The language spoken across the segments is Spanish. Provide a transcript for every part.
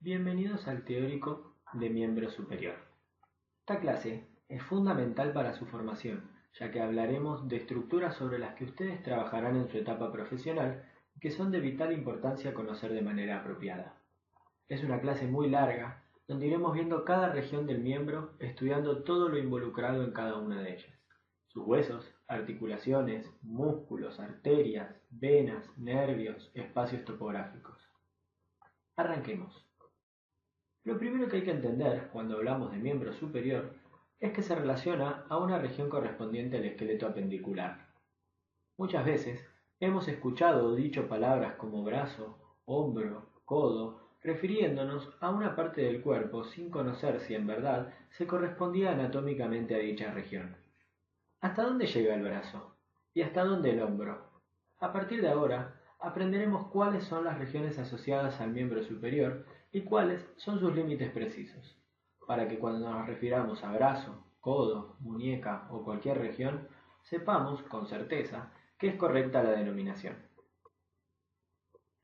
Bienvenidos al teórico de miembro superior. Esta clase es fundamental para su formación, ya que hablaremos de estructuras sobre las que ustedes trabajarán en su etapa profesional y que son de vital importancia conocer de manera apropiada. Es una clase muy larga, donde iremos viendo cada región del miembro, estudiando todo lo involucrado en cada una de ellas. Sus huesos, articulaciones, músculos, arterias, venas, nervios, espacios topográficos. Arranquemos. Lo primero que hay que entender cuando hablamos de miembro superior es que se relaciona a una región correspondiente al esqueleto apendicular. Muchas veces hemos escuchado o dicho palabras como brazo, hombro, codo, refiriéndonos a una parte del cuerpo sin conocer si en verdad se correspondía anatómicamente a dicha región. ¿Hasta dónde llega el brazo? ¿Y hasta dónde el hombro? A partir de ahora, aprenderemos cuáles son las regiones asociadas al miembro superior y cuáles son sus límites precisos, para que cuando nos refiramos a brazo, codo, muñeca o cualquier región, sepamos con certeza que es correcta la denominación.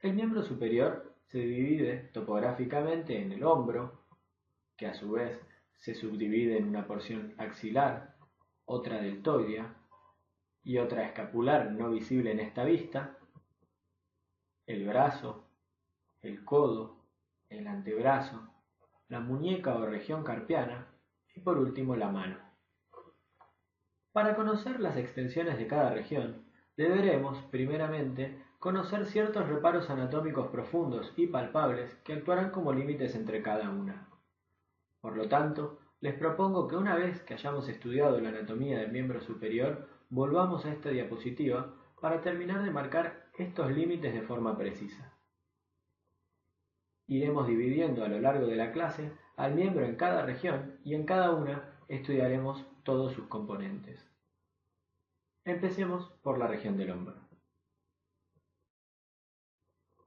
El miembro superior se divide topográficamente en el hombro, que a su vez se subdivide en una porción axilar, otra deltoidea y otra escapular no visible en esta vista, el brazo, el codo, el antebrazo, la muñeca o región carpiana y por último la mano. Para conocer las extensiones de cada región, deberemos, primeramente, conocer ciertos reparos anatómicos profundos y palpables que actuarán como límites entre cada una. Por lo tanto, les propongo que una vez que hayamos estudiado la anatomía del miembro superior, volvamos a esta diapositiva para terminar de marcar estos límites de forma precisa. Iremos dividiendo a lo largo de la clase al miembro en cada región y en cada una estudiaremos todos sus componentes. Empecemos por la región del hombro.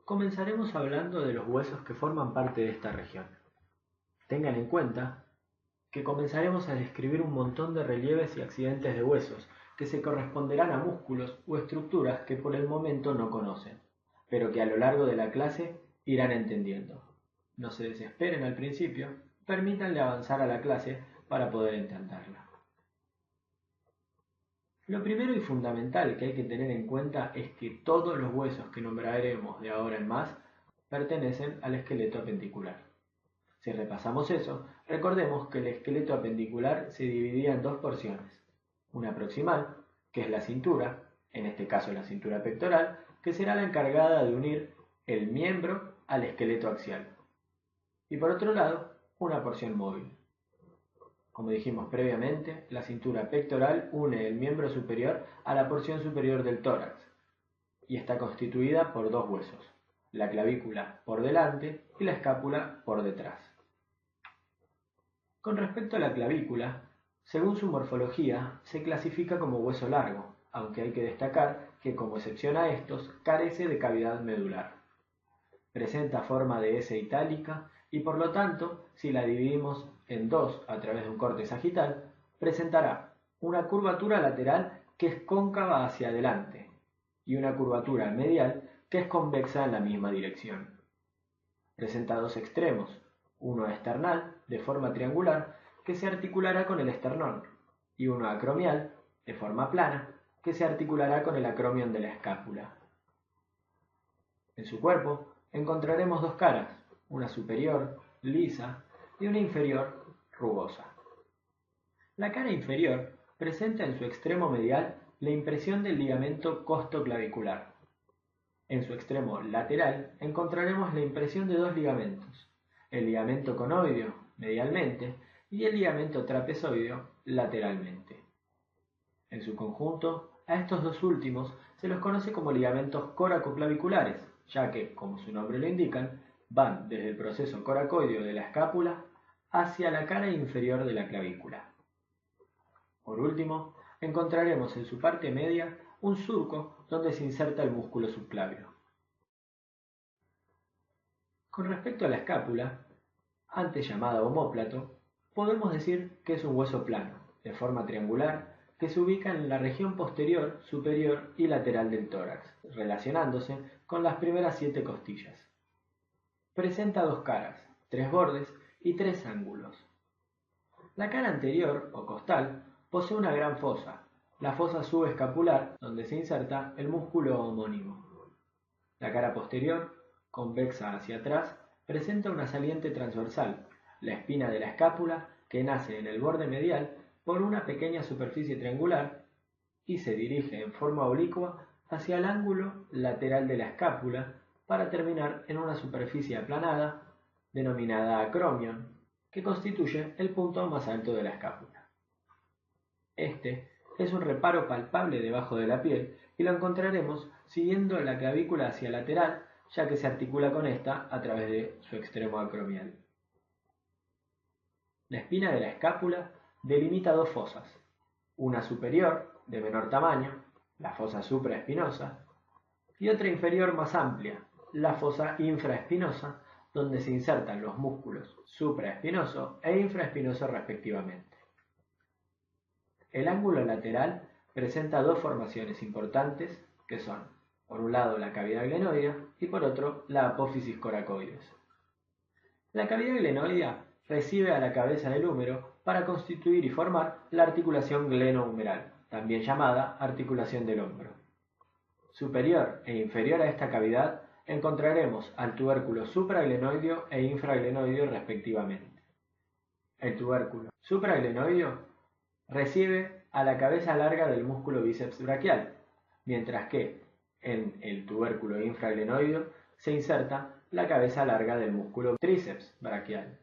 Comenzaremos hablando de los huesos que forman parte de esta región. Tengan en cuenta que comenzaremos a describir un montón de relieves y accidentes de huesos que se corresponderán a músculos o estructuras que por el momento no conocen, pero que a lo largo de la clase irán entendiendo. No se desesperen al principio, permítanle avanzar a la clase para poder entenderla. Lo primero y fundamental que hay que tener en cuenta es que todos los huesos que nombraremos de ahora en más pertenecen al esqueleto apendicular. Si repasamos eso, recordemos que el esqueleto apendicular se dividía en dos porciones. Una proximal, que es la cintura, en este caso la cintura pectoral, que será la encargada de unir el miembro al esqueleto axial. Y por otro lado, una porción móvil. Como dijimos previamente, la cintura pectoral une el miembro superior a la porción superior del tórax y está constituida por dos huesos, la clavícula por delante y la escápula por detrás. Con respecto a la clavícula, según su morfología, se clasifica como hueso largo, aunque hay que destacar que como excepción a estos, carece de cavidad medular. Presenta forma de S itálica y por lo tanto, si la dividimos en dos a través de un corte sagital, presentará una curvatura lateral que es cóncava hacia adelante y una curvatura medial que es convexa en la misma dirección. Presenta dos extremos, uno esternal, de forma triangular, que se articulará con el esternón, y uno acromial, de forma plana, que se articulará con el acromion de la escápula. En su cuerpo encontraremos dos caras, una superior, lisa, y una inferior, rugosa. La cara inferior presenta en su extremo medial la impresión del ligamento costoclavicular. En su extremo lateral encontraremos la impresión de dos ligamentos, el ligamento conoideo medialmente y el ligamento trapezoideo lateralmente. En su conjunto, a estos dos últimos se los conoce como ligamentos coracoclaviculares, ya que, como su nombre lo indican, van desde el proceso coracoideo de la escápula hacia la cara inferior de la clavícula. Por último, encontraremos en su parte media un surco donde se inserta el músculo subclavio. Con respecto a la escápula, antes llamada omóplato, podemos decir que es un hueso plano, de forma triangular, que se ubica en la región posterior, superior y lateral del tórax, relacionándose con las primeras 7 costillas. Presenta dos caras, 3 bordes y 3 ángulos. La cara anterior o costal posee una gran fosa, la fosa subescapular, donde se inserta el músculo homónimo. La cara posterior, convexa hacia atrás, presenta una saliente transversal, la espina de la escápula, que nace en el borde medial por una pequeña superficie triangular y se dirige en forma oblicua hacia el ángulo lateral de la escápula para terminar en una superficie aplanada denominada acromion, que constituye el punto más alto de la escápula. Este es un reparo palpable debajo de la piel y lo encontraremos siguiendo la clavícula hacia lateral, ya que se articula con esta a través de su extremo acromial. La espina de la escápula delimita dos fosas, una superior, de menor tamaño, la fosa supraespinosa, y otra inferior más amplia, la fosa infraespinosa, donde se insertan los músculos supraespinoso e infraespinoso respectivamente. El ángulo lateral presenta dos formaciones importantes que son, por un lado, la cavidad glenoidea y por otro, la apófisis coracoides. La cavidad glenoidea recibe a la cabeza del húmero para constituir y formar la articulación glenohumeral, también llamada articulación del hombro. Superior e inferior a esta cavidad encontraremos al tubérculo supraglenoideo e infraglenoideo respectivamente. El tubérculo supraglenoideo recibe a la cabeza larga del músculo bíceps braquial, mientras que en el tubérculo infraglenoideo se inserta la cabeza larga del músculo tríceps braquial.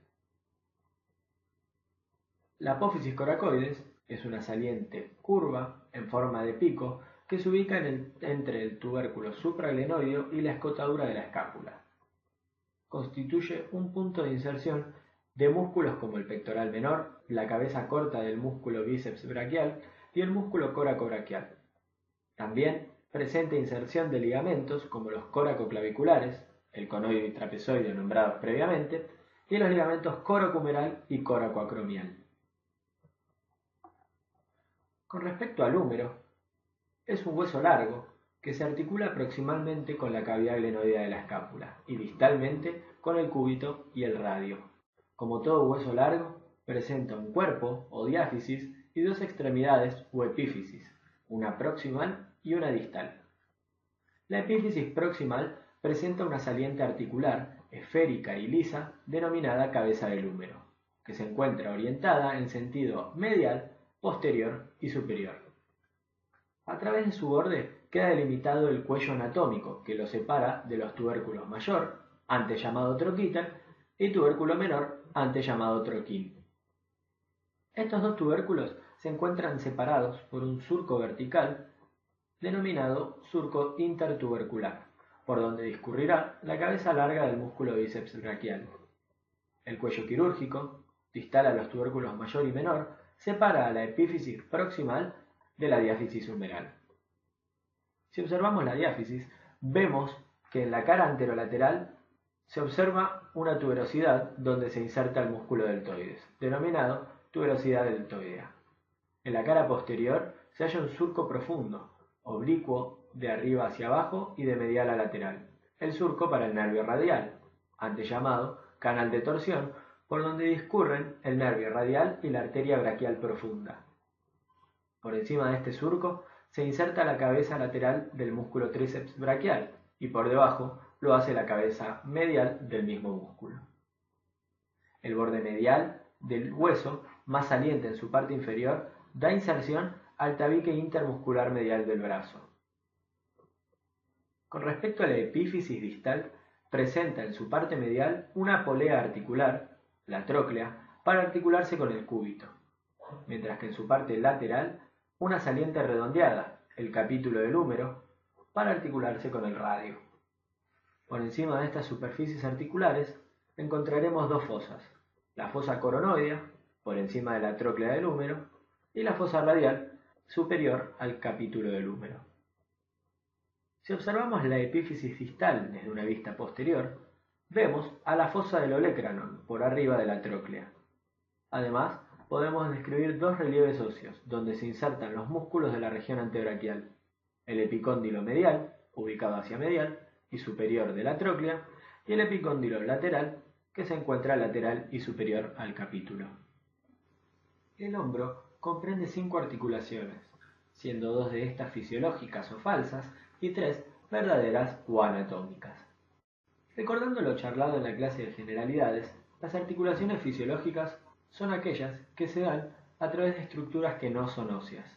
La apófisis coracoides es una saliente curva en forma de pico que se ubica entre el tubérculo supraglenoideo y la escotadura de la escápula. Constituye un punto de inserción de músculos como el pectoral menor, la cabeza corta del músculo bíceps braquial y el músculo coracobraquial. También presenta inserción de ligamentos como los coracoclaviculares, el conoide y trapezoide nombrados previamente, y los ligamentos coracohumeral y coracoacromial. Con respecto al húmero, es un hueso largo que se articula proximalmente con la cavidad glenoidea de la escápula y distalmente con el cúbito y el radio. Como todo hueso largo, presenta un cuerpo o diáfisis y dos extremidades o epífisis, una proximal y una distal. La epífisis proximal presenta una saliente articular, esférica y lisa, denominada cabeza del húmero, que se encuentra orientada en sentido medial, posterior y superior. A través de su borde queda delimitado el cuello anatómico, que lo separa de los tubérculos mayor, antes llamado troquita, y tubérculo menor, antes llamado troquín. Estos dos tubérculos se encuentran separados por un surco vertical denominado surco intertubercular, por donde discurrirá la cabeza larga del músculo bíceps braquial. El cuello quirúrgico, distal a los tubérculos mayor y menor, separa a la epífisis proximal de la diáfisis humeral. Si observamos la diáfisis, vemos que en la cara anterolateral se observa una tuberosidad donde se inserta el músculo deltoides, denominado tuberosidad deltoidea. En la cara posterior se halla un surco profundo, oblicuo de arriba hacia abajo y de medial a lateral, el surco para el nervio radial, antes llamado canal de torsión, por donde discurren el nervio radial y la arteria braquial profunda. Por encima de este surco se inserta la cabeza lateral del músculo tríceps braquial y por debajo lo hace la cabeza medial del mismo músculo. El borde medial del hueso, más saliente en su parte inferior, da inserción al tabique intermuscular medial del brazo. Con respecto a la epífisis distal, presenta en su parte medial una polea articular, la tróclea, para articularse con el cúbito, mientras que en su parte lateral una saliente redondeada, el capítulo del húmero, para articularse con el radio. Por encima de estas superficies articulares encontraremos dos fosas, la fosa coronoidea, por encima de la tróclea del húmero, y la fosa radial, superior al capítulo del húmero. Si observamos la epífisis distal desde una vista posterior, vemos a la fosa del olecranon por arriba de la tróclea. Además, podemos describir dos relieves óseos, donde se insertan los músculos de la región antebraquial, el epicóndilo medial, ubicado hacia medial y superior de la tróclea, y el epicóndilo lateral, que se encuentra lateral y superior al capítulo. El hombro comprende 5 articulaciones, siendo 2 de estas fisiológicas o falsas y 3 verdaderas o anatómicas. Recordando lo charlado en la clase de generalidades, las articulaciones fisiológicas son aquellas que se dan a través de estructuras que no son óseas.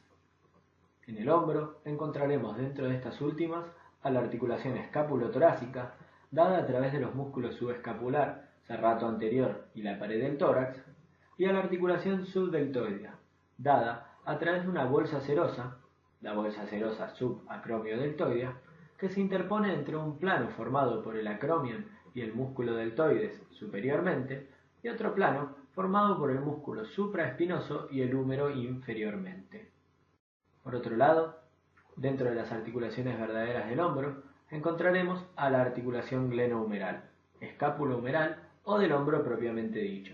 En el hombro encontraremos dentro de estas últimas a la articulación escápulo-torácica, dada a través de los músculos subescapular, serrato anterior y la pared del tórax, y a la articulación subdeltoidea, dada a través de una bolsa serosa, la bolsa serosa subacromio-deltoidea, que se interpone entre un plano formado por el acromion y el músculo deltoides superiormente, y otro plano formado por el músculo supraespinoso y el húmero inferiormente. Por otro lado, dentro de las articulaciones verdaderas del hombro, encontraremos a la articulación glenohumeral, escápulo-humeral o del hombro propiamente dicho.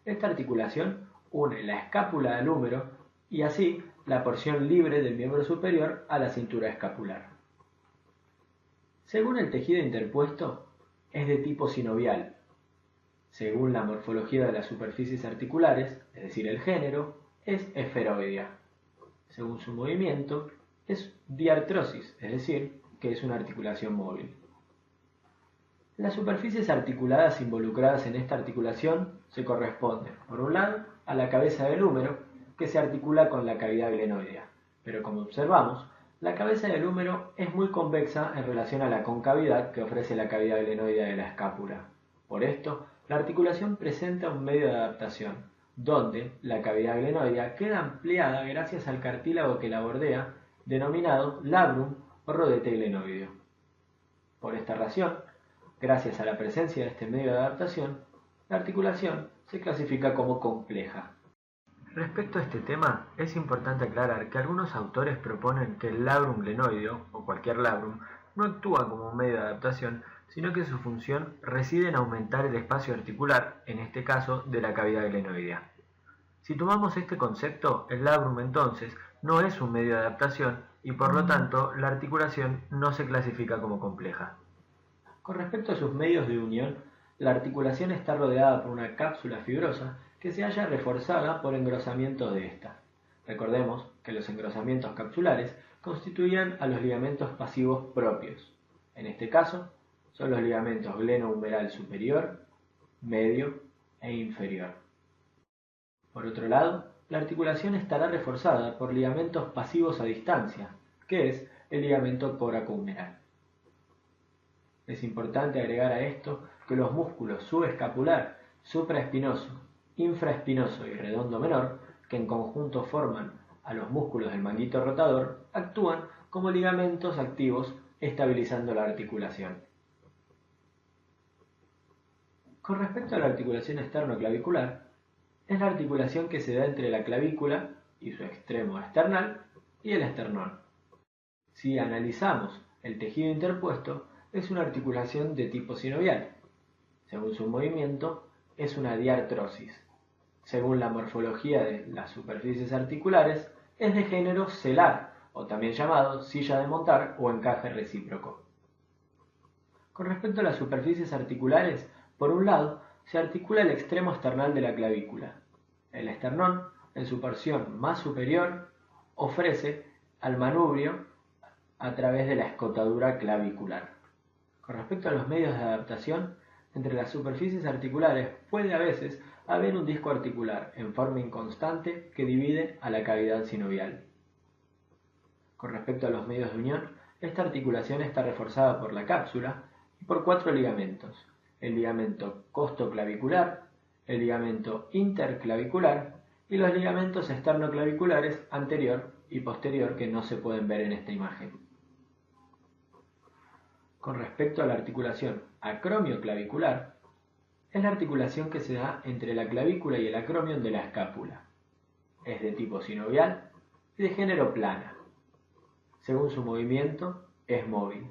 Esta articulación une la escápula al húmero y así la porción libre del miembro superior a la cintura escapular. Según el tejido interpuesto, es de tipo sinovial. Según la morfología de las superficies articulares, es decir, el género, es esferoidea. Según su movimiento, es diartrosis, es decir, que es una articulación móvil. Las superficies articuladas involucradas en esta articulación se corresponden, por un lado, a la cabeza del húmero, que se articula con la cavidad glenoidea, pero como observamos, la cabeza del húmero es muy convexa en relación a la concavidad que ofrece la cavidad glenoidea de la escápula. Por esto, la articulación presenta un medio de adaptación, donde la cavidad glenoidea queda ampliada gracias al cartílago que la bordea, denominado labrum o rodete glenoideo. Por esta razón, gracias a la presencia de este medio de adaptación, la articulación se clasifica como compleja. Respecto a este tema, es importante aclarar que algunos autores proponen que el labrum glenoideo, o cualquier labrum, no actúa como un medio de adaptación, sino que su función reside en aumentar el espacio articular, en este caso de la cavidad glenoidea. Si tomamos este concepto, el labrum entonces no es un medio de adaptación y por lo tanto la articulación no se clasifica como compleja. Con respecto a sus medios de unión, la articulación está rodeada por una cápsula fibrosa que se halla reforzada por engrosamiento de esta. Recordemos que los engrosamientos capsulares constituían a los ligamentos pasivos propios. En este caso, son los ligamentos glenohumeral superior, medio e inferior. Por otro lado, la articulación estará reforzada por ligamentos pasivos a distancia, que es el ligamento coracohumeral. Es importante agregar a esto que los músculos subescapular, supraespinoso, infraespinoso y redondo menor, que en conjunto forman a los músculos del manguito rotador, actúan como ligamentos activos estabilizando la articulación. Con respecto a la articulación externoclavicular, es la articulación que se da entre la clavícula y su extremo external y el esternón. Si analizamos el tejido interpuesto, es una articulación de tipo sinovial. Según su movimiento, es una diartrosis. Según la morfología de las superficies articulares, es de género celar, o también llamado silla de montar o encaje recíproco. Con respecto a las superficies articulares, por un lado, se articula el extremo external de la clavícula. El esternón, en su porción más superior, ofrece al manubrio a través de la escotadura clavicular. Con respecto a los medios de adaptación, entre las superficies articulares puede a veces haber un disco articular en forma inconstante que divide a la cavidad sinovial. Con respecto a los medios de unión, esta articulación está reforzada por la cápsula y por 4 ligamentos: el ligamento costoclavicular, el ligamento interclavicular y los ligamentos esternoclaviculares anterior y posterior que no se pueden ver en esta imagen. Con respecto a la articulación acromioclavicular, es la articulación que se da entre la clavícula y el acromion de la escápula. Es de tipo sinovial y de género plana. Según su movimiento, es móvil.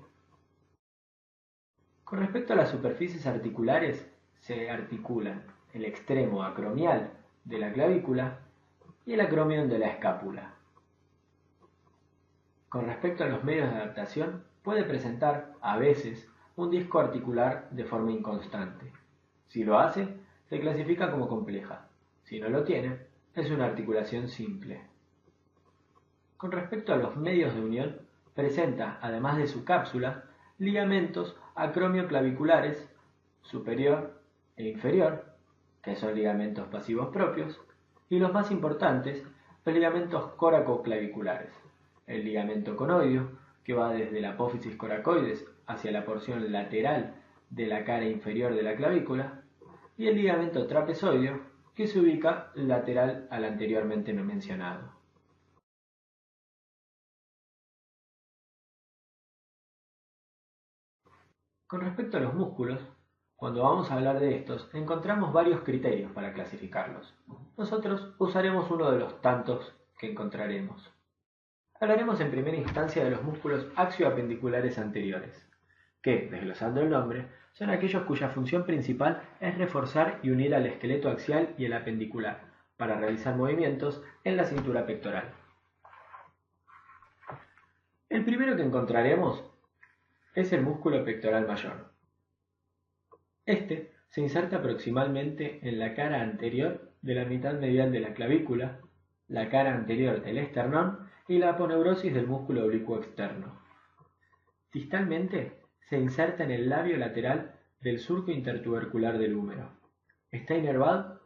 Con respecto a las superficies articulares, se articulan el extremo acromial de la clavícula y el acromion de la escápula. Con respecto a los medios de adaptación, puede presentar, a veces, un disco articular de forma inconstante. Si lo hace, se clasifica como compleja. Si no lo tiene, es una articulación simple. Con respecto a los medios de unión, presenta, además de su cápsula, ligamentos acromioclaviculares superior e inferior, que son ligamentos pasivos propios, y los más importantes, los ligamentos coracoclaviculares, el ligamento conoideo, que va desde la apófisis coracoides hacia la porción lateral de la cara inferior de la clavícula, y el ligamento trapezoideo, que se ubica lateral al anteriormente mencionado. Con respecto a los músculos, cuando vamos a hablar de estos, encontramos varios criterios para clasificarlos. Nosotros usaremos uno de los tantos que encontraremos. Hablaremos en primera instancia de los músculos axioapendiculares anteriores, que, desglosando el nombre, son aquellos cuya función principal es reforzar y unir al esqueleto axial y el apendicular, para realizar movimientos en la cintura pectoral. El primero que encontraremos es el músculo pectoral mayor. Este se inserta proximalmente en la cara anterior de la mitad medial de la clavícula, la cara anterior del esternón y la aponeurosis del músculo oblicuo externo. Distalmente se inserta en el labio lateral del surco intertubercular del húmero. Está inervado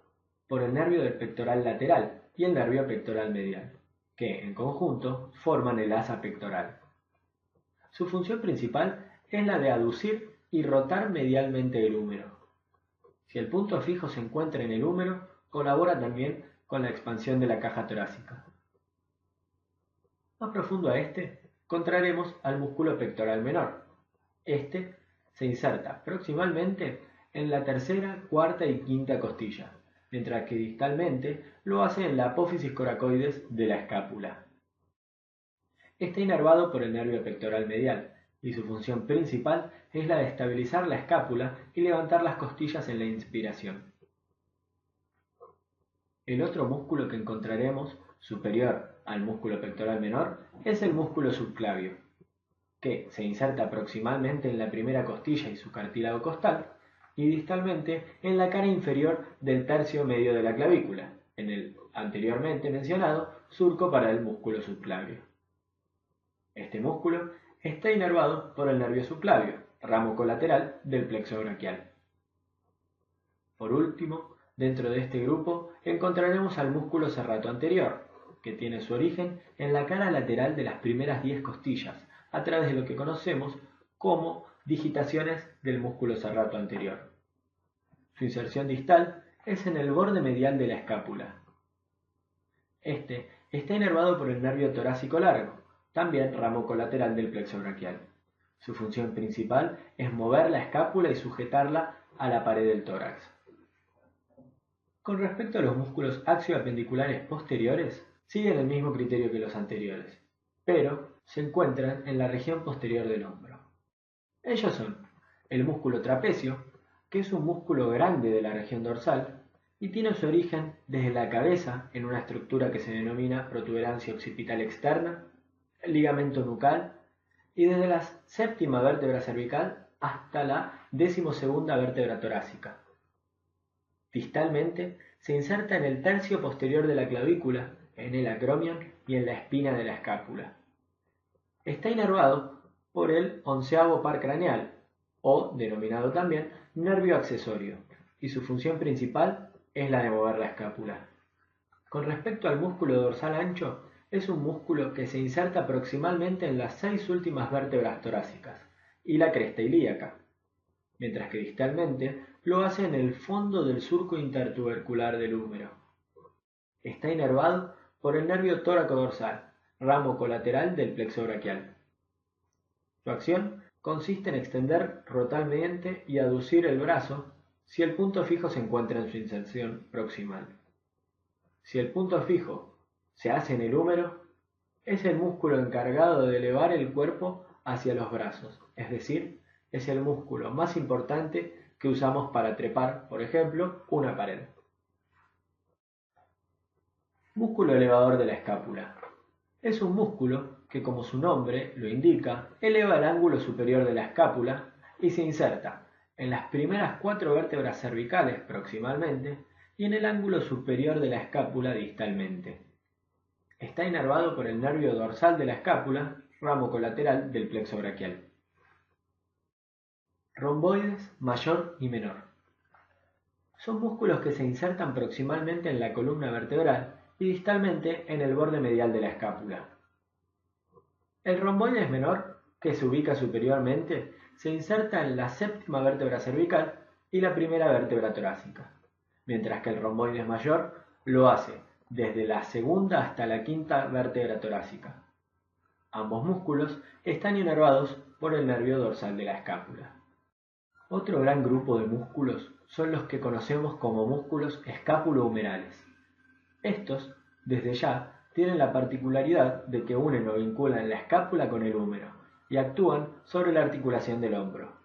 por el nervio del pectoral lateral y el nervio pectoral medial, que en conjunto forman el asa pectoral. Su función principal es la de aducir y rotar medialmente el húmero. Si el punto fijo se encuentra en el húmero, colabora también con la expansión de la caja torácica. Más profundo a este, encontraremos al músculo pectoral menor. Este se inserta proximalmente en la tercera, cuarta y quinta costilla, mientras que distalmente lo hace en la apófisis coracoides de la escápula. Está inervado por el nervio pectoral medial, y su función principal es la de estabilizar la escápula y levantar las costillas en la inspiración. El otro músculo que encontraremos, superior al músculo pectoral menor, es el músculo subclavio, que se inserta proximalmente en la primera costilla y su cartílago costal, y distalmente en la cara inferior del tercio medio de la clavícula, en el anteriormente mencionado surco para el músculo subclavio. Este músculo está inervado por el nervio subclavio, ramo colateral del plexo braquial. Por último, dentro de este grupo encontraremos al músculo serrato anterior, que tiene su origen en la cara lateral de las primeras 10 costillas, a través de lo que conocemos como digitaciones del músculo serrato anterior. Su inserción distal es en el borde medial de la escápula. Este está inervado por el nervio torácico largo, también ramo colateral del plexo braquial. Su función principal es mover la escápula y sujetarla a la pared del tórax. Con respecto a los músculos axioapendiculares posteriores, siguen el mismo criterio que los anteriores, pero se encuentran en la región posterior del hombro. Ellos son el músculo trapecio, que es un músculo grande de la región dorsal y tiene su origen desde la cabeza en una estructura que se denomina protuberancia occipital externa, el ligamento nucal, y desde la séptima vértebra cervical hasta la 12ª vértebra torácica. Distalmente se inserta en el tercio posterior de la clavícula, en el acromion y en la espina de la escápula. Está inervado por el 11º par craneal, o denominado también nervio accesorio, y su función principal es la de mover la escápula. Con respecto al músculo dorsal ancho, es un músculo que se inserta proximalmente en las 6 últimas vértebras torácicas y la cresta ilíaca, mientras que distalmente lo hace en el fondo del surco intertubercular del húmero. Está inervado por el nervio tóraco-dorsal, ramo colateral del plexo braquial. Su acción consiste en extender rotalmente y aducir el brazo si el punto fijo se encuentra en su inserción proximal. Si el punto fijo se hace en el húmero, es el músculo encargado de elevar el cuerpo hacia los brazos, es decir, es el músculo más importante que usamos para trepar, por ejemplo, una pared. Músculo elevador de la escápula. Es un músculo que, como su nombre lo indica, eleva el ángulo superior de la escápula y se inserta en las primeras 4 vértebras cervicales proximalmente y en el ángulo superior de la escápula distalmente. Está inervado por el nervio dorsal de la escápula, ramo colateral del plexo braquial. Romboides mayor y menor. Son músculos que se insertan proximalmente en la columna vertebral y distalmente en el borde medial de la escápula. El romboides menor, que se ubica superiormente, se inserta en la séptima vértebra cervical y la primera vértebra torácica, mientras que el romboides mayor lo hace desde la segunda hasta la quinta vértebra torácica. Ambos músculos están inervados por el nervio dorsal de la escápula. Otro gran grupo de músculos son los que conocemos como músculos escápulo-humerales. Estos, desde ya, tienen la particularidad de que unen o vinculan la escápula con el húmero y actúan sobre la articulación del hombro.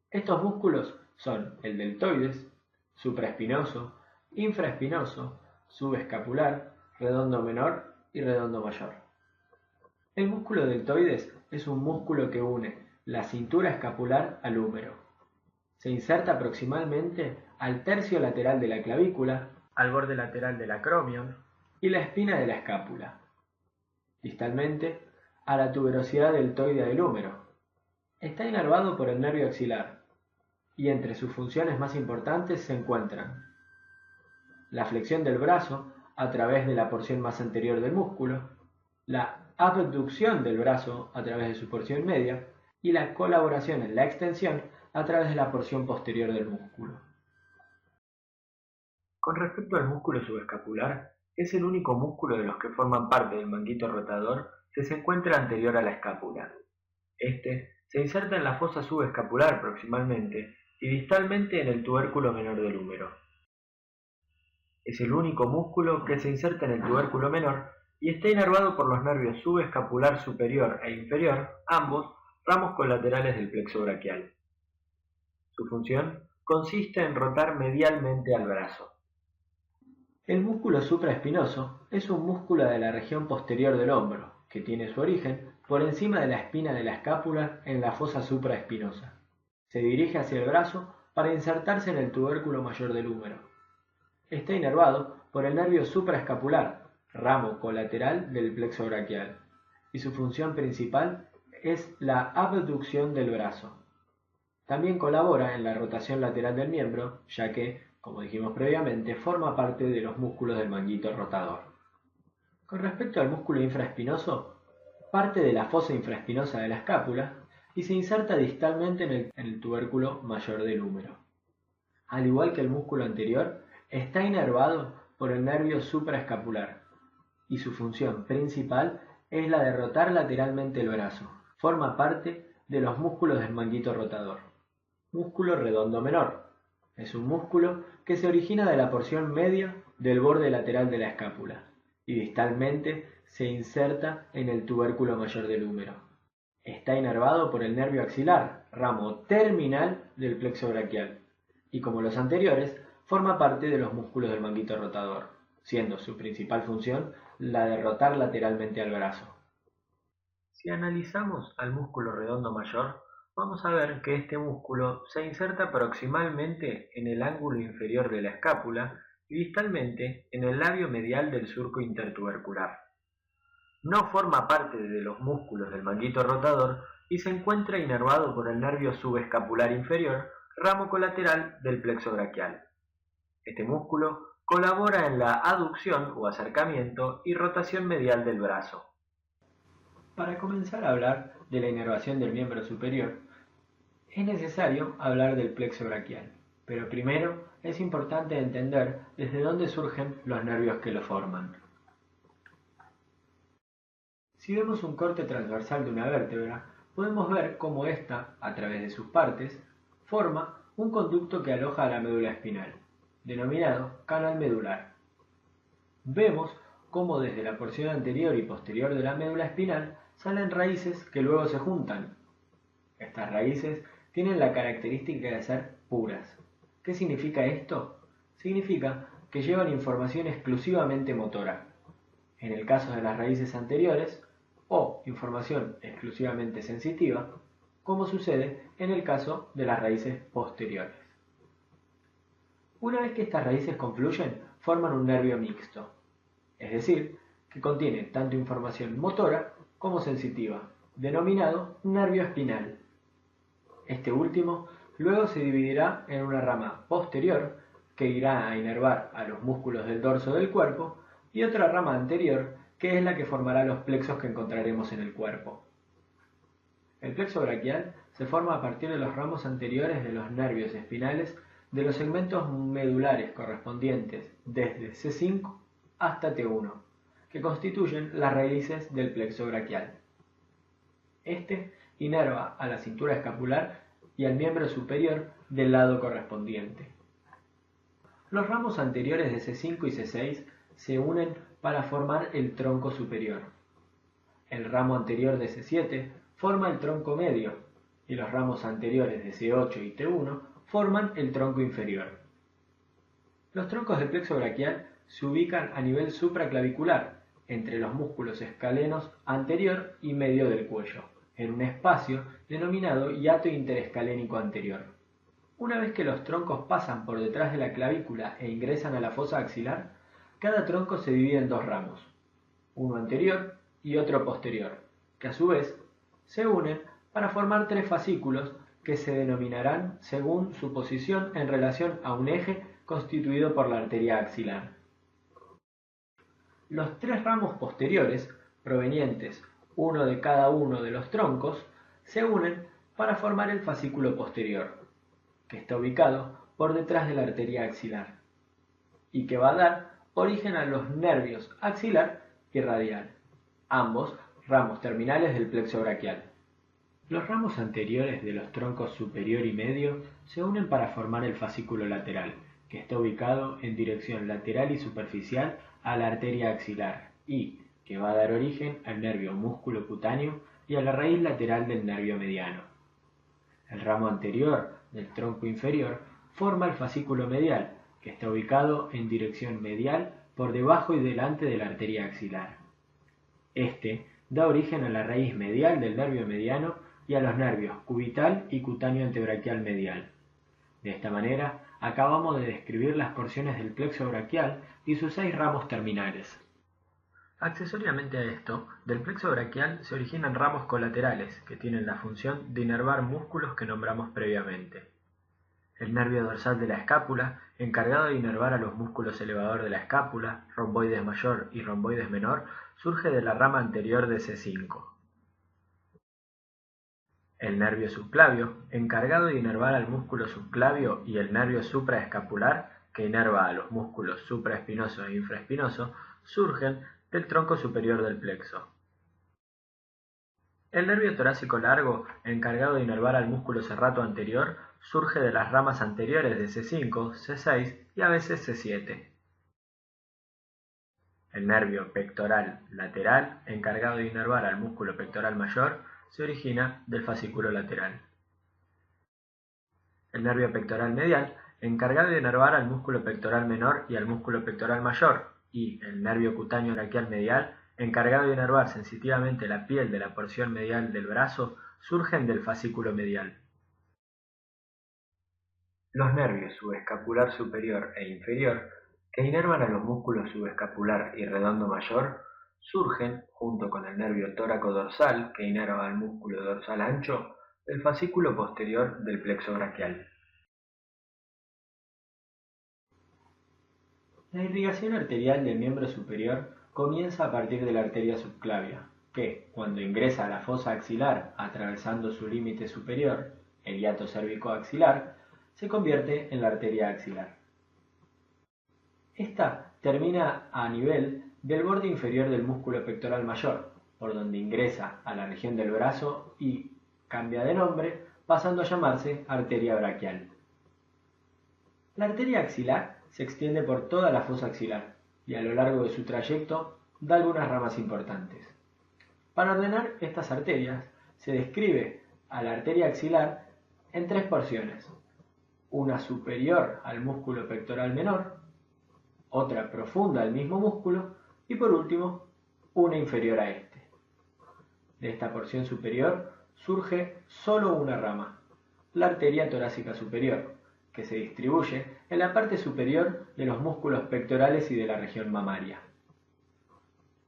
Estos músculos son el deltoides, supraespinoso, infraespinoso, subescapular, redondo menor y redondo mayor. El músculo deltoides es un músculo que une la cintura escapular al húmero. Se inserta proximalmente al tercio lateral de la clavícula, al borde lateral del acromion y la espina de la escápula. Distalmente, a la tuberosidad deltoidea del húmero. Está inervado por el nervio axilar y entre sus funciones más importantes se encuentran la flexión del brazo a través de la porción más anterior del músculo, la abducción del brazo a través de su porción media y la colaboración en la extensión a través de la porción posterior del músculo. Con respecto al músculo subescapular, es el único músculo de los que forman parte del manguito rotador que se encuentra anterior a la escápula. Este se inserta en la fosa subescapular proximalmente y distalmente en el tubérculo menor del húmero. Es el único músculo que se inserta en el tubérculo menor y está inervado por los nervios subescapular superior e inferior, ambos ramos colaterales del plexo braquial. Su función consiste en rotar medialmente al brazo. El músculo supraespinoso es un músculo de la región posterior del hombro, que tiene su origen por encima de la espina de la escápula en la fosa supraespinosa. Se dirige hacia el brazo para insertarse en el tubérculo mayor del húmero. Está inervado por el nervio supraescapular, ramo colateral del plexo braquial, y su función principal es la abducción del brazo. También colabora en la rotación lateral del miembro, ya que, como dijimos previamente, forma parte de los músculos del manguito rotador. Con respecto al músculo infraespinoso, parte de la fosa infraespinosa de la escápula y se inserta distalmente en el tubérculo mayor del húmero. Al igual que el músculo anterior, está inervado por el nervio supraescapular y su función principal es la de rotar lateralmente el brazo. Forma parte de los músculos del manguito rotador. Músculo redondo menor. Es un músculo que se origina de la porción media del borde lateral de la escápula y distalmente se inserta en el tubérculo mayor del húmero. Está inervado por el nervio axilar, ramo terminal del plexo braquial, y como los anteriores, forma parte de los músculos del manguito rotador, siendo su principal función la de rotar lateralmente al brazo. Si analizamos al músculo redondo mayor, vamos a ver que este músculo se inserta proximalmente en el ángulo inferior de la escápula y distalmente en el labio medial del surco intertubercular. No forma parte de los músculos del manguito rotador y se encuentra inervado por el nervio subescapular inferior, ramo colateral del plexo braquial. Este músculo colabora en la aducción o acercamiento y rotación medial del brazo. Para comenzar a hablar de la inervación del miembro superior, es necesario hablar del plexo braquial, pero primero es importante entender desde dónde surgen los nervios que lo forman. Si vemos un corte transversal de una vértebra, podemos ver cómo ésta, a través de sus partes, forma un conducto que aloja a la médula espinal, denominado canal medular. Vemos cómo desde la porción anterior y posterior de la médula espinal salen raíces que luego se juntan. Estas raíces tienen la característica de ser puras. ¿Qué significa esto? Significa que llevan información exclusivamente motora. En el caso de las raíces anteriores, o información exclusivamente sensitiva, como sucede en el caso de las raíces posteriores. Una vez que estas raíces confluyen, forman un nervio mixto, es decir, que contiene tanto información motora como sensitiva, denominado nervio espinal. Este último luego se dividirá en una rama posterior que irá a inervar a los músculos del dorso del cuerpo y otra rama anterior que es la que formará los plexos que encontraremos en el cuerpo. El plexo braquial se forma a partir de los ramos anteriores de los nervios espinales de los segmentos medulares correspondientes desde C5 hasta T1, que constituyen las raíces del plexo braquial. Este inerva a la cintura escapular y al miembro superior del lado correspondiente. Los ramos anteriores de C5 y C6 se unen para formar el tronco superior. El ramo anterior de C7 forma el tronco medio y los ramos anteriores de C8 y T1 forman el tronco inferior. Los troncos del plexo braquial se ubican a nivel supraclavicular, entre los músculos escalenos anterior y medio del cuello, en un espacio denominado hiato interescalénico anterior. Una vez que los troncos pasan por detrás de la clavícula e ingresan a la fosa axilar, cada tronco se divide en dos ramos, uno anterior y otro posterior, que a su vez se unen para formar tres fascículos que se denominarán según su posición en relación a un eje constituido por la arteria axilar. Los tres ramos posteriores, provenientes uno de cada uno de los troncos, se unen para formar el fascículo posterior, que está ubicado por detrás de la arteria axilar, y que va a dar origen a los nervios axilar y radial, ambos ramos terminales del plexo braquial. Los ramos anteriores de los troncos superior y medio se unen para formar el fascículo lateral, que está ubicado en dirección lateral y superficial a la arteria axilar y que va a dar origen al nervio músculo cutáneo y a la raíz lateral del nervio mediano. El ramo anterior del tronco inferior forma el fascículo medial, que está ubicado en dirección medial por debajo y delante de la arteria axilar. Este da origen a la raíz medial del nervio mediano y a los nervios cubital y cutáneo antebraquial medial. De esta manera, acabamos de describir las porciones del plexo braquial y sus 6 ramos terminales. Accesoriamente a esto, del plexo braquial se originan ramos colaterales que tienen la función de inervar músculos que nombramos previamente. El nervio dorsal de la escápula, encargado de inervar a los músculos elevador de la escápula, romboides mayor y romboides menor, surge de la rama anterior de C5. El nervio subclavio, encargado de inervar al músculo subclavio, y el nervio supraescapular, que inerva a los músculos supraespinoso e infraespinoso, surgen del tronco superior del plexo. El nervio torácico largo, encargado de inervar al músculo serrato anterior, surge de las ramas anteriores de C5, C6 y a veces C7. El nervio pectoral lateral, encargado de inervar al músculo pectoral mayor, se origina del fascículo lateral. El nervio pectoral medial, encargado de inervar al músculo pectoral menor y al músculo pectoral mayor, y el nervio cutáneo braquial medial, encargado de inervar sensitivamente la piel de la porción medial del brazo, surgen del fascículo medial. Los nervios subescapular superior e inferior, que inervan a los músculos subescapular y redondo mayor, surgen, junto con el nervio tóraco-dorsal, que inerva al músculo dorsal ancho, del fascículo posterior del plexo braquial. La irrigación arterial del miembro superior comienza a partir de la arteria subclavia, que, cuando ingresa a la fosa axilar atravesando su límite superior, el hiato cérvico-axilar, se convierte en la arteria axilar. Esta termina a nivel del borde inferior del músculo pectoral mayor, por donde ingresa a la región del brazo y cambia de nombre, pasando a llamarse arteria braquial. La arteria axilar se extiende por toda la fosa axilar y a lo largo de su trayecto da algunas ramas importantes. Para ordenar estas arterias, se describe a la arteria axilar en 3 porciones: una superior al músculo pectoral menor, otra profunda al mismo músculo y por último una inferior a este. De esta porción superior surge solo una rama, la arteria torácica superior, que se distribuye en la parte superior de los músculos pectorales y de la región mamaria.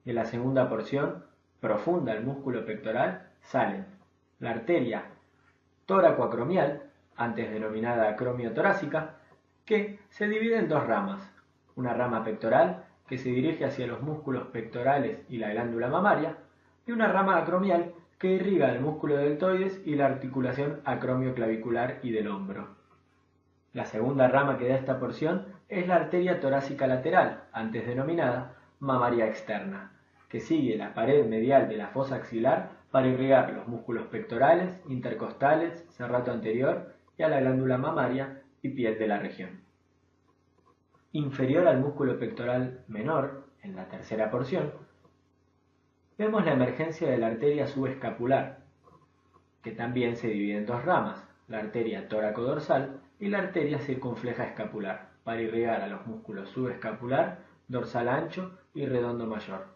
De la segunda porción, profunda al músculo pectoral, salen la arteria tóraco-acromial, antes denominada acromio torácica, que se divide en dos ramas, una rama pectoral que se dirige hacia los músculos pectorales y la glándula mamaria, y una rama acromial que irriga el músculo deltoides y la articulación acromioclavicular y del hombro. La segunda rama que da esta porción es la arteria torácica lateral, antes denominada mamaria externa, que sigue la pared medial de la fosa axilar para irrigar los músculos pectorales, intercostales, serrato anterior y a la glándula mamaria y piel de la región. Inferior al músculo pectoral menor, en la tercera porción, vemos la emergencia de la arteria subescapular, que también se divide en dos ramas, la arteria tóraco-dorsal y la arteria circunfleja escapular, para irrigar a los músculos subescapular, dorsal ancho y redondo mayor.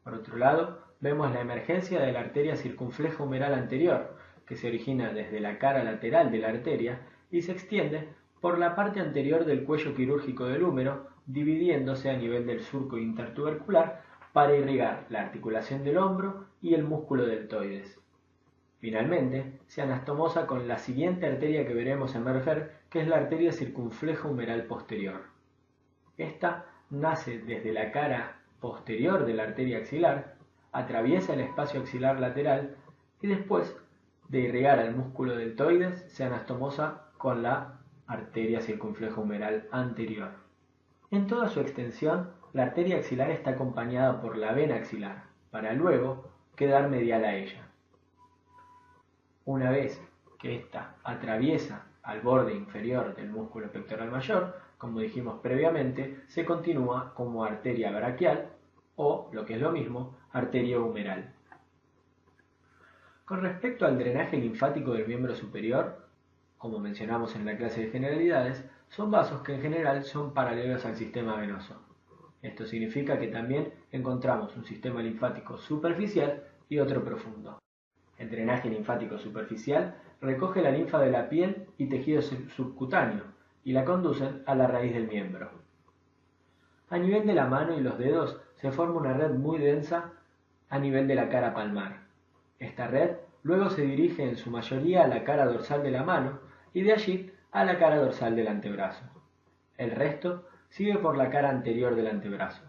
Por otro lado, vemos la emergencia de la arteria circunfleja humeral anterior, que se origina desde la cara lateral de la arteria y se extiende por la parte anterior del cuello quirúrgico del húmero, dividiéndose a nivel del surco intertubercular para irrigar la articulación del hombro y el músculo deltoides. Finalmente, se anastomosa con la siguiente arteria que veremos emerger, que es la arteria circunfleja humeral posterior. Esta nace desde la cara posterior de la arteria axilar, atraviesa el espacio axilar lateral y después de irrigar al músculo deltoides se anastomosa con la arteria circunfleja humeral anterior. En toda su extensión, la arteria axilar está acompañada por la vena axilar, para luego quedar medial a ella. Una vez que ésta atraviesa al borde inferior del músculo pectoral mayor, como dijimos previamente, se continúa como arteria braquial o, lo que es lo mismo, arteria humeral. Con respecto al drenaje linfático del miembro superior, como mencionamos en la clase de generalidades, son vasos que en general son paralelos al sistema venoso. Esto significa que también encontramos un sistema linfático superficial y otro profundo. El drenaje linfático superficial recoge la linfa de la piel y tejido subcutáneo y la conducen a la raíz del miembro. A nivel de la mano y los dedos se forma una red muy densa a nivel de la cara palmar. Esta red luego se dirige en su mayoría a la cara dorsal de la mano y de allí a la cara dorsal del antebrazo. El resto sigue por la cara anterior del antebrazo.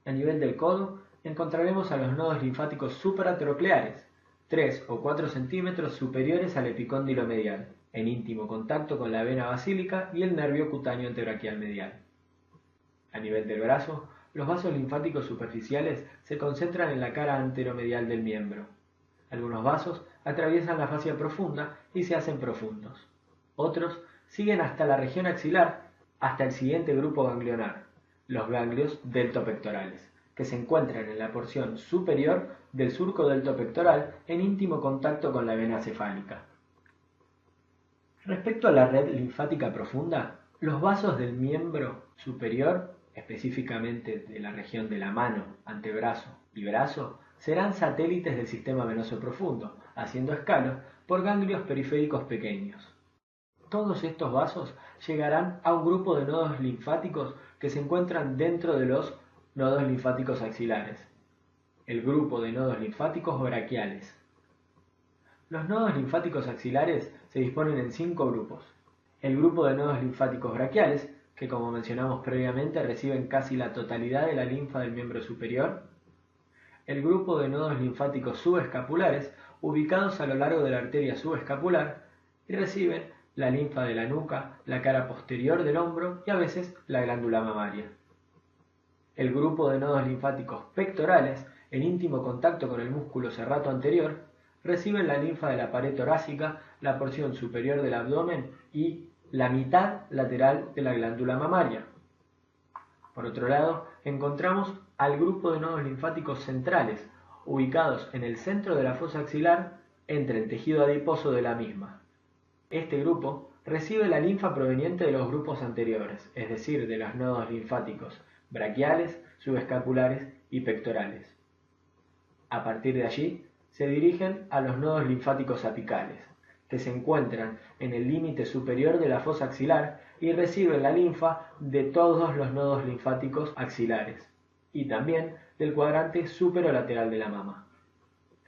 A nivel del codo encontraremos a los nodos linfáticos supratrocleares, 3 o 4 centímetros superiores al epicóndilo medial, en íntimo contacto con la vena basílica y el nervio cutáneo antebraquial medial. A nivel del brazo, los vasos linfáticos superficiales se concentran en la cara anteromedial del miembro. Algunos vasos atraviesan la fascia profunda y se hacen profundos. Otros siguen hasta la región axilar, hasta el siguiente grupo ganglionar, los ganglios deltopectorales, que se encuentran en la porción superior del surco deltopectoral en íntimo contacto con la vena cefálica. Respecto a la red linfática profunda, los vasos del miembro superior, específicamente de la región de la mano, antebrazo y brazo, serán satélites del sistema venoso profundo, haciendo escalos por ganglios periféricos pequeños. Todos estos vasos llegarán a un grupo de nodos linfáticos que se encuentran dentro de los nodos linfáticos axilares, el grupo de nodos linfáticos braquiales. Los nodos linfáticos axilares se disponen en 5 grupos. El grupo de nodos linfáticos braquiales, que como mencionamos previamente reciben casi la totalidad de la linfa del miembro superior. El grupo de nodos linfáticos subescapulares, ubicados a lo largo de la arteria subescapular, y reciben la linfa de la nuca, la cara posterior del hombro y a veces la glándula mamaria. El grupo de nodos linfáticos pectorales, en íntimo contacto con el músculo serrato anterior, reciben la linfa de la pared torácica, la porción superior del abdomen y la mitad lateral de la glándula mamaria. Por otro lado, encontramos al grupo de nodos linfáticos centrales, ubicados en el centro de la fosa axilar, entre el tejido adiposo de la misma. Este grupo recibe la linfa proveniente de los grupos anteriores, es decir, de los nodos linfáticos braquiales, subescapulares y pectorales. A partir de allí, se dirigen a los nodos linfáticos apicales, que se encuentran en el límite superior de la fosa axilar y reciben la linfa de todos los nodos linfáticos axilares y también del cuadrante superolateral de la mama.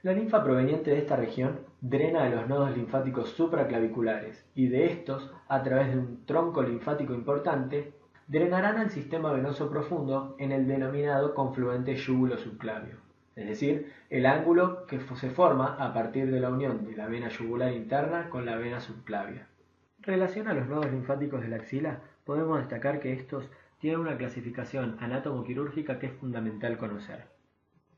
La linfa proveniente de esta región drena de los nodos linfáticos supraclaviculares y de estos, a través de un tronco linfático importante, drenarán al sistema venoso profundo en el denominado confluente yúgulo-subclavio, es decir, el ángulo que se forma a partir de la unión de la vena yugular interna con la vena subclavia. En relación a los nodos linfáticos de la axila, podemos destacar que estos tienen una clasificación anátomo-quirúrgica que es fundamental conocer.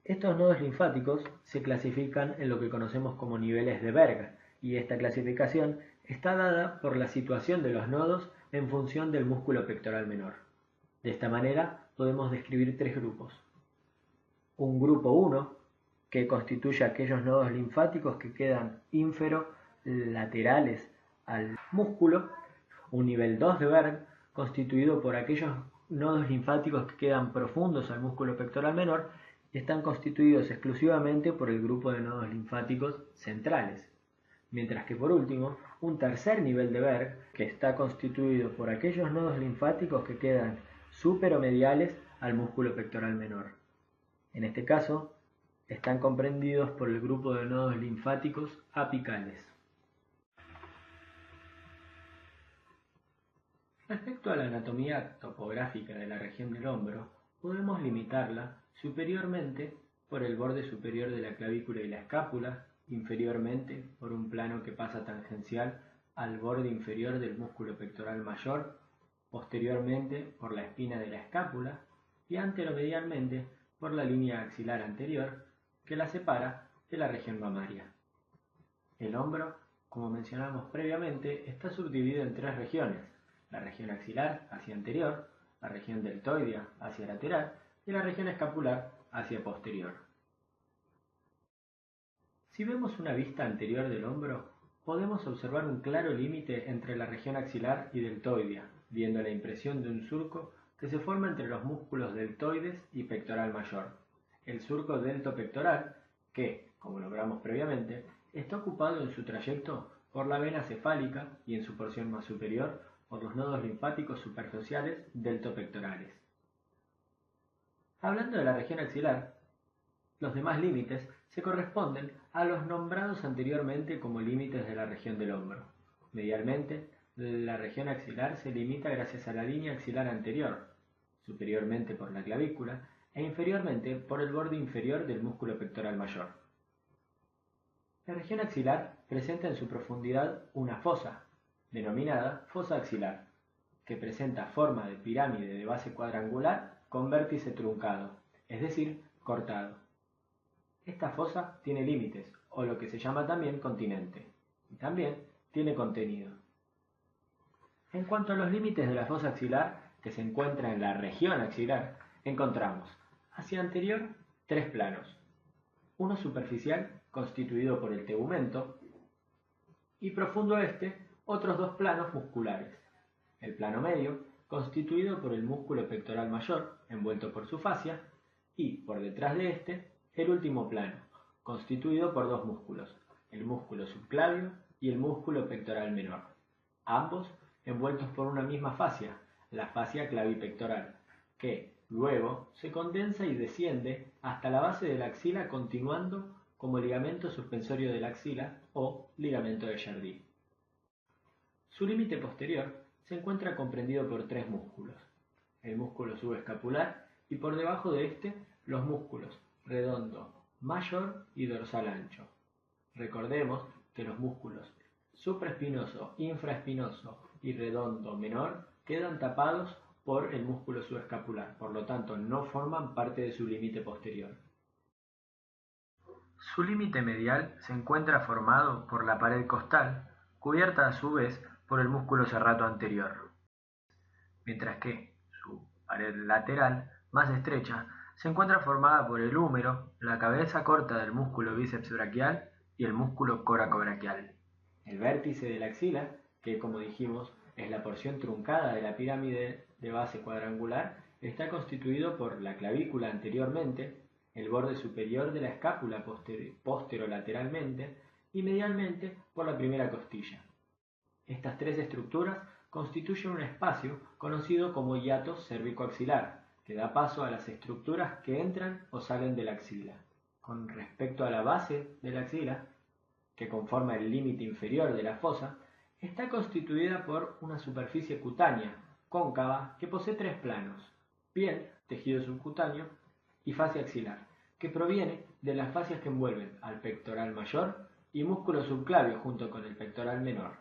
Estos nodos linfáticos se clasifican en lo que conocemos como niveles de Berg, y esta clasificación está dada por la situación de los nodos en función del músculo pectoral menor. De esta manera podemos describir tres grupos. Un grupo 1, que constituye aquellos nodos linfáticos que quedan ínfero-laterales al músculo. Un nivel 2 de Berg, constituido por aquellos nodos linfáticos que quedan profundos al músculo pectoral menor y están constituidos exclusivamente por el grupo de nodos linfáticos centrales. Mientras que por último, un tercer nivel de Berg, que está constituido por aquellos nodos linfáticos que quedan superomediales al músculo pectoral menor. En este caso, están comprendidos por el grupo de nodos linfáticos apicales. Respecto a la anatomía topográfica de la región del hombro, podemos limitarla superiormente por el borde superior de la clavícula y la escápula, inferiormente por un plano que pasa tangencial al borde inferior del músculo pectoral mayor, posteriormente por la espina de la escápula y anteromedialmente por la línea axilar anterior que la separa de la región mamaria. El hombro, como mencionamos previamente, está subdividido en tres regiones: la región axilar hacia anterior, la región deltoidea hacia lateral y la región escapular hacia posterior. Si vemos una vista anterior del hombro, podemos observar un claro límite entre la región axilar y deltoidea, viendo la impresión de un surco que se forma entre los músculos deltoides y pectoral mayor. El surco deltopectoral, que, como logramos previamente, está ocupado en su trayecto por la vena cefálica y en su porción más superior por los nodos linfáticos superficiales deltopectorales. Hablando de la región axilar, los demás límites se corresponden a los nombrados anteriormente como límites de la región del hombro. Medialmente, la región axilar se limita gracias a la línea axilar anterior, superiormente por la clavícula e inferiormente por el borde inferior del músculo pectoral mayor. La región axilar presenta en su profundidad una fosa, denominada fosa axilar, que presenta forma de pirámide de base cuadrangular con vértice truncado, es decir, cortado. Esta fosa tiene límites, o lo que se llama también continente, y también tiene contenido. En cuanto a los límites de la fosa axilar, que se encuentra en la región axilar, encontramos hacia anterior tres planos: uno superficial, constituido por el tegumento, y profundo otros dos planos musculares. El plano medio, constituido por el músculo pectoral mayor, envuelto por su fascia, y, por detrás de el último plano, constituido por dos músculos, el músculo subclavio y el músculo pectoral menor, ambos envueltos por una misma fascia, la fascia clavipectoral, que luego se condensa y desciende hasta la base de la axila, continuando como ligamento suspensorio de la axila o ligamento de Jardí. Su límite posterior se encuentra comprendido por tres músculos: el músculo subescapular y por debajo de los músculos redondo mayor y dorsal ancho. Recordemos que los músculos supraespinoso, infraespinoso y redondo menor quedan tapados por el músculo subescapular, por lo tanto no forman parte de su límite posterior. Su límite medial se encuentra formado por la pared costal, cubierta a su vez por el músculo serrato anterior, mientras que su pared lateral, más estrecha, se encuentra formada por el húmero, la cabeza corta del músculo bíceps braquial y el músculo coracobraquial. El vértice de la axila, que como dijimos es la porción truncada de la pirámide de base cuadrangular, está constituido por la clavícula anteriormente, el borde superior de la escápula posterolateralmente y medialmente por la primera costilla. Estas tres estructuras constituyen un espacio conocido como hiato cérvico-axilar, que da paso a las estructuras que entran o salen de la axila. Con respecto a la base de la axila, que conforma el límite inferior de la fosa, está constituida por una superficie cutánea, cóncava, que posee tres planos: piel, tejido subcutáneo y fascia axilar, que proviene de las fascias que envuelven al pectoral mayor y músculo subclavio junto con el pectoral menor.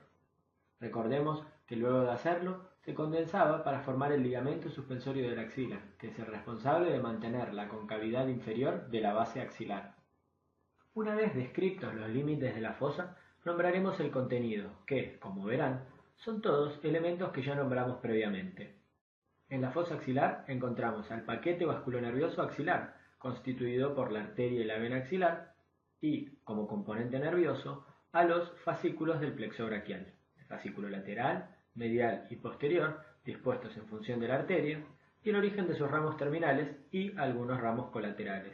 Recordemos que luego de hacerlo, se condensaba para formar el ligamento suspensorio de la axila, que es el responsable de mantener la concavidad inferior de la base axilar. Una vez descritos los límites de la fosa, nombraremos el contenido, que, como verán, son todos elementos que ya nombramos previamente. En la fosa axilar encontramos al paquete vasculonervioso axilar, constituido por la arteria y la vena axilar, y, como componente nervioso, a los fascículos del plexo braquial, el fascículo lateral, medial y posterior, dispuestos en función de la arteria, y el origen de sus ramos terminales y algunos ramos colaterales.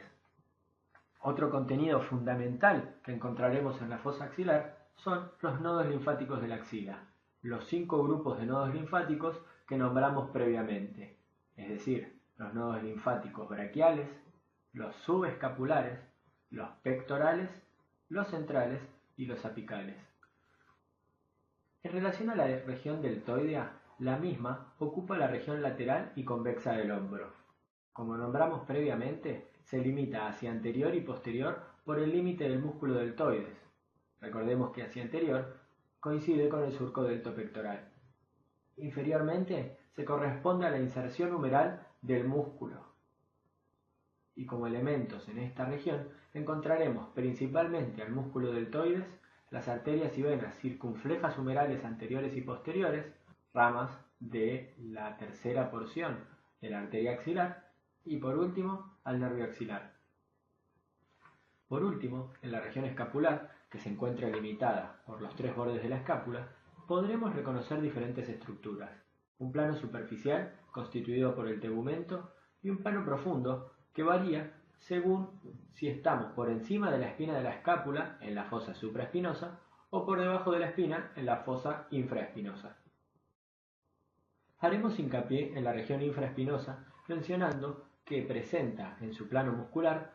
Otro contenido fundamental que encontraremos en la fosa axilar son los nodos linfáticos de la axila, los 5 grupos de nodos linfáticos que nombramos previamente, es decir, los nodos linfáticos braquiales, los subescapulares, los pectorales, los centrales y los apicales. En relación a la región deltoidea, la misma ocupa la región lateral y convexa del hombro. Como nombramos previamente, se limita hacia anterior y posterior por el límite del músculo deltoides. Recordemos que hacia anterior coincide con el surco deltopectoral. Inferiormente se corresponde a la inserción humeral del músculo. Y como elementos en esta región encontraremos principalmente al músculo deltoides, las arterias y venas circunflejas humerales anteriores y posteriores, ramas de la tercera porción de la arteria axilar, y por último al nervio axilar. Por último, en la región escapular, que se encuentra limitada por los tres bordes de la escápula, podremos reconocer diferentes estructuras: un plano superficial constituido por el tegumento y un plano profundo que varía según si estamos por encima de la espina de la escápula en la fosa supraespinosa o por debajo de la espina en la fosa infraespinosa. Haremos hincapié en la región infraespinosa mencionando que presenta en su plano muscular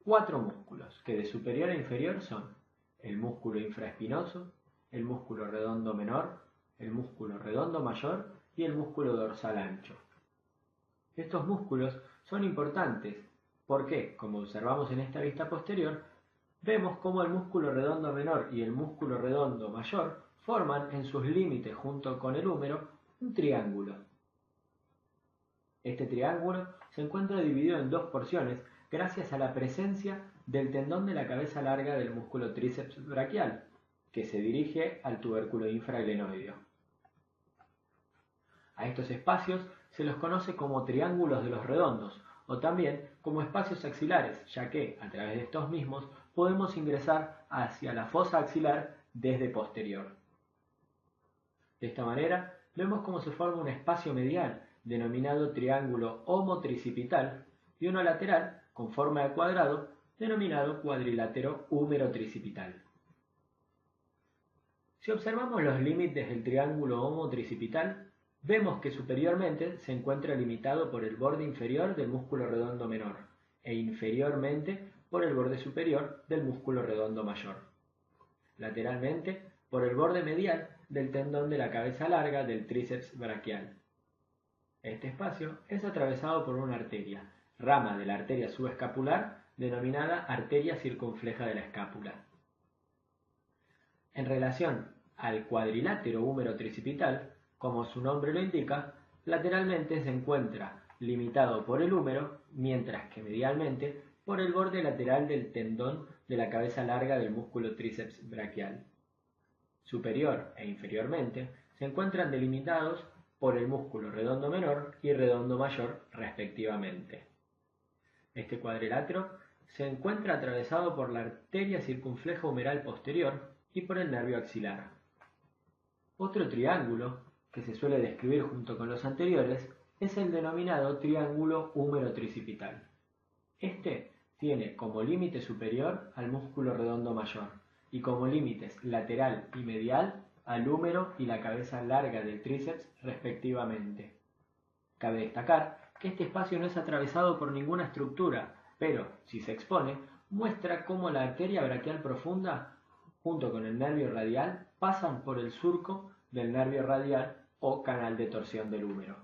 4 músculos, que de superior a inferior son el músculo infraespinoso, el músculo redondo menor, el músculo redondo mayor y el músculo dorsal ancho. Estos músculos son importantes porque, como observamos en esta vista posterior, vemos cómo el músculo redondo menor y el músculo redondo mayor forman en sus límites junto con el húmero un triángulo. Este triángulo se encuentra dividido en 2 porciones gracias a la presencia del tendón de la cabeza larga del músculo tríceps braquial, que se dirige al tubérculo infraglenoideo. A estos espacios se los conoce como triángulos de los redondos, o también como espacios axilares, ya que, a través de estos mismos, podemos ingresar hacia la fosa axilar desde posterior. De esta manera, vemos cómo se forma un espacio medial, denominado triángulo homotricipital, y uno lateral, con forma de cuadrado, denominado cuadrilátero húmero-tricipital. Si observamos los límites del triángulo homotricipital, vemos que superiormente se encuentra limitado por el borde inferior del músculo redondo menor e inferiormente por el borde superior del músculo redondo mayor. Lateralmente por el borde medial del tendón de la cabeza larga del tríceps braquial. Este espacio es atravesado por una arteria, rama de la arteria subescapular denominada arteria circunfleja de la escápula. En relación al cuadrilátero húmero-tricipital, como su nombre lo indica, lateralmente se encuentra limitado por el húmero, mientras que medialmente por el borde lateral del tendón de la cabeza larga del músculo tríceps braquial. Superior e inferiormente se encuentran delimitados por el músculo redondo menor y redondo mayor, respectivamente. Este cuadrilátero se encuentra atravesado por la arteria circunfleja humeral posterior y por el nervio axilar. Otro triángulo que se suele describir junto con los anteriores es el denominado triángulo húmero-tricipital. Este Tiene como límite superior al músculo redondo mayor y como límites lateral y medial al húmero y la cabeza larga del tríceps respectivamente. Cabe destacar que este espacio no es atravesado por ninguna estructura, pero, si se expone, muestra cómo la arteria braquial profunda, junto con el nervio radial, pasan por el surco del nervio radial o canal de torsión del húmero.